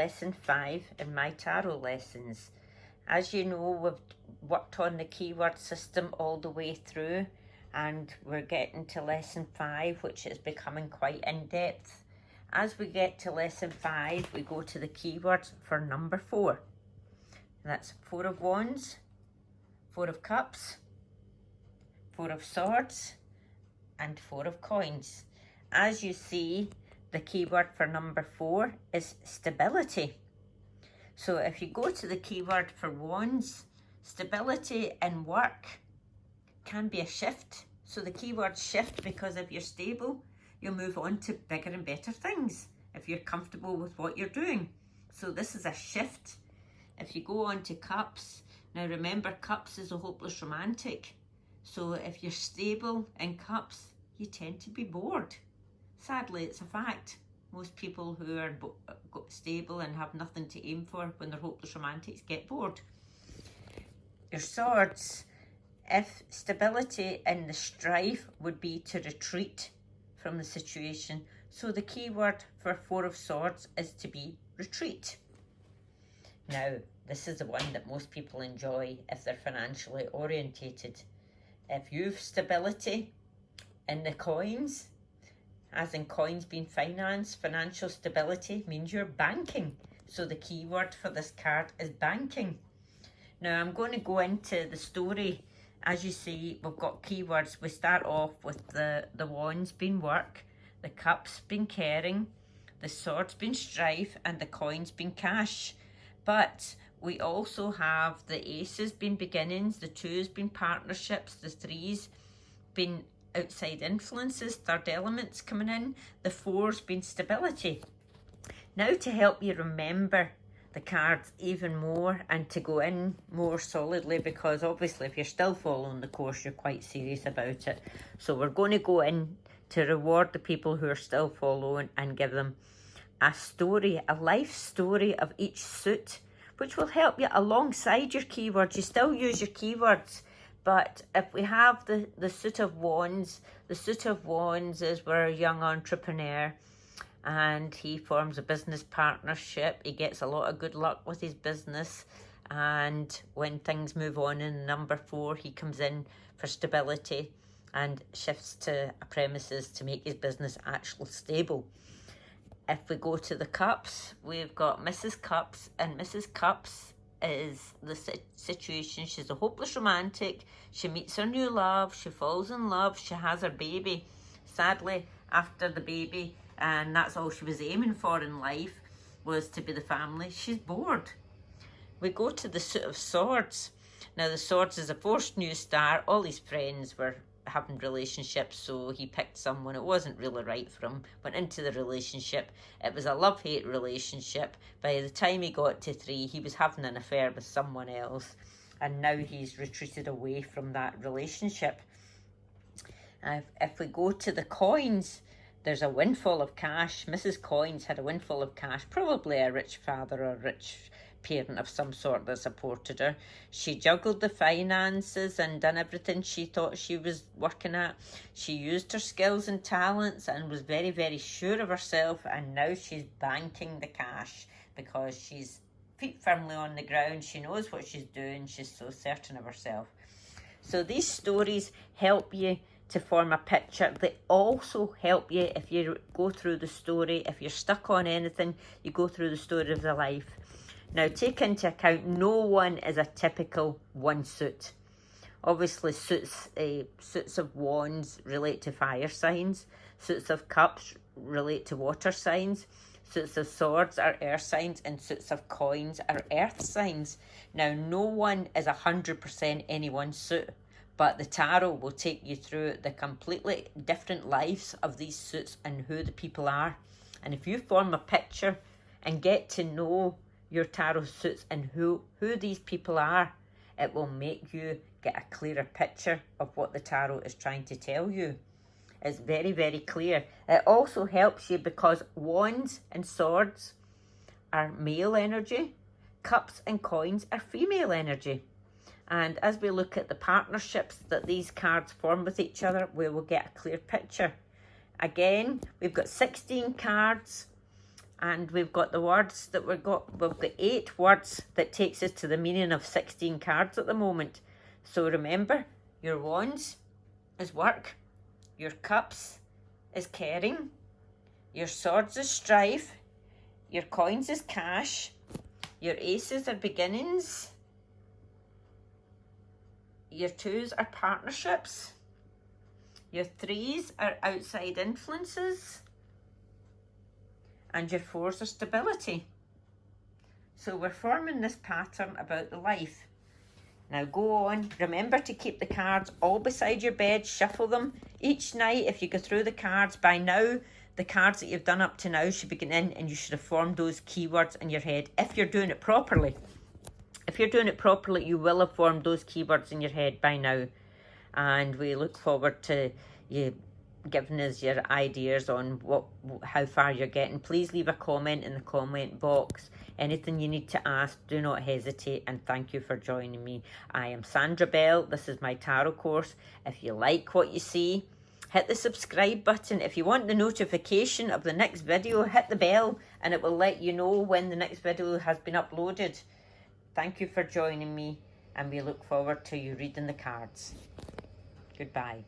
lesson 5 in my tarot lessons. As you know, we've worked on the keyword system all the way through, and we're getting to lesson 5, which is becoming quite in-depth. As we get to lesson 5, we go to the keywords for number 4. And that's 4 of Wands, 4 of Cups, 4 of Swords, and 4 of Coins. As you see, the keyword for number 4 is stability. So if you go to the keyword for Wands, stability in work can be a shift. So the keyword shift, because if you're stable, you'll move on to bigger and better things if you're comfortable with what you're doing. So this is a shift. If you go on to Cups, now remember, Cups is a hopeless romantic. So if you're stable in Cups, you tend to be bored. Sadly, it's a fact. Most people who are stable and have nothing to aim for when they're hopeless romantics get bored. Your Swords, if stability in the strife would be to retreat from the situation. So the key word for 4 of Swords is to be retreat. Now, this is the one that most people enjoy if they're financially orientated. If you've stability in the Coins, as in coins being finance, financial stability means you're banking. So the key word for this card is banking. Now I'm going to go into the story. As you see, we've got keywords. We start off with the Wands being work, the Cups being caring, the Swords being strife, and the Coins being cash. But we also have the Aces being beginnings, the 2s being partnerships, the 3s being outside influences, third elements coming in, the 4s being stability. Now to help you remember the cards even more and to go in more solidly, because obviously if you're still following the course, you're quite serious about it. So we're going to go in to reward the people who are still following and give them a story, a life story of each suit, which will help you alongside your keywords. You still use your keywords. But if we have the suit of Wands, the suit of Wands is we're a young entrepreneur and he forms a business partnership. He gets a lot of good luck with his business. And when things move on in number 4, he comes in for stability and shifts to a premises to make his business actually stable. If we go to the Cups, we've got Mrs. Cups, and Mrs. Cups is the situation. She's a hopeless romantic. She meets her new love. She falls in love. She has her baby. Sadly, after the baby, and that's all she was aiming for in life, was to be the family, she's bored. We go to the suit of Swords. Now the Swords is a forced new start. All his friends were having relationships, so he picked someone. It wasn't really right for him. Went into the relationship. It was a love-hate relationship. By the time he got to 3, he was having an affair with someone else, and now he's retreated away from that relationship. If we go to the Coins, there's a windfall of cash. Mrs. Coins had a windfall of cash, probably a rich father or a rich parent of some sort that supported her. She juggled the finances and done everything she thought she was working at. She used her skills and talents and was very, very sure of herself, and now she's banking the cash because she's feet firmly on the ground. She knows what she's doing. She's so certain of herself. So these stories help you to form a picture. They also help you if you go through the story. If you're stuck on anything, you go through the story of their life. Now, take into account, no one is a typical one suit. Obviously, suits of Wands relate to fire signs. Suits of Cups relate to water signs. Suits of Swords are air signs, and suits of Coins are earth signs. Now, no one is 100% any one suit, but the tarot will take you through the completely different lives of these suits and who the people are. And if you form a picture and get to know your tarot suits and who these people are, it will make you get a clearer picture of what the tarot is trying to tell you. It's very, very clear. It also helps you because Wands and Swords are male energy, Cups and Coins are female energy. And as we look at the partnerships that these cards form with each other, we will get a clear picture. Again, we've got 16 cards And we've got the words that we've got 8 words that takes us to the meaning of 16 cards at the moment. So remember, your wands is work, your cups is caring, your swords is strife, your coins is cash, your aces are beginnings, your 2s are partnerships, your 3s are outside influences, and your 4s are stability. So we're forming this pattern about the life. Now go on, remember to keep the cards all beside your bed, shuffle them each night. If you go through the cards by now, the cards that you've done up to now should be going in, and you should have formed those keywords in your head if you're doing it properly. If you're doing it properly, you will have formed those keywords in your head by now. And we look forward to you giving us your ideas on how far you're getting. Please leave a comment in the comment box. Anything you need to ask, do not hesitate, and thank you for joining me. I am Sandra Bell. This is my tarot course. If you like what you see, hit the subscribe button. If you want the notification of the next video, hit the bell and it will let you know when the next video has been uploaded. Thank you for joining me, and we look forward to you reading the cards. Goodbye.